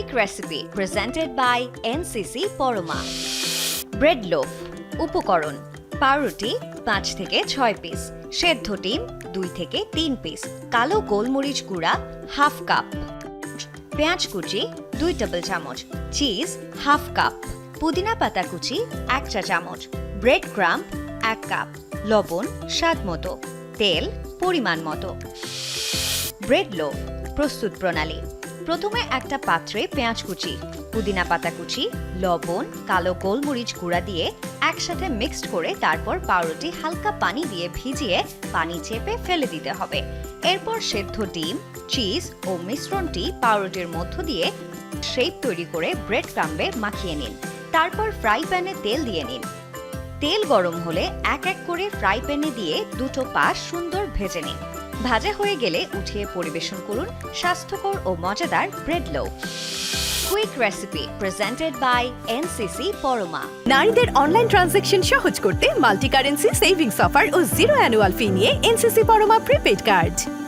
Quick recipe presented by NCC Parama. Bread loaf. উপকরণ: পাউরুটি 5 থেকে 6 পিস, সেদ্ধ ডিম 2 থেকে 3 পিস, কালো গোলমরিচ গুঁড়া হাফ কাপ, পেঁয়াজ কুচি 2 টেবিল চামচ, চিজ হাফ কাপ, পুদিনা পাতা কুচি 1 চা চামচ, ব্রেড ক্রাম্ব 1 কাপ, লবণ স্বাদ মতো, তেল পরিমাণ মতো। ব্রেড লোফ প্রস্তুত প্রণালী: প্রথমে একটা পাত্রে পেঁয়াজ কুচি, পুদিনা পাতা কুচি, লবণ, কালো গোলমরিচ গুঁড়া দিয়ে একসাথে মিক্সড করে তারপর পাউরুটি হালকা পানি দিয়ে ভিজিয়ে পানি চেপে ফেলে দিতে হবে। এরপর সেদ্ধ ডিম, চিজ ও মিশ্রণটি পাউরুটির মধ্য দিয়ে শেপ তৈরি করে ব্রেড ক্রাম্বে মাখিয়ে নিন। তারপর ফ্রাই প্যানে তেল দিয়ে নিন। তেল গরম হলে এক এক করে ফ্রাই প্যানে দিয়ে দুটো পাশ সুন্দর ভেজে নিন। ভাজা হয়ে গেলে উঠিয়ে পরিবেশন করুন স্বাস্থ্যকর ও মজাদার bread loaf. Quick recipe presented by NCC Parama. নারীদের অনলাইন ট্রানজ্যাকশন সহজ করতে মাল্টি কারেন্সি সেভিংস অফার ও 0 অ্যানুয়াল ফি নিয়ে এনসিসি পরমা প্রিপেড কার্ড।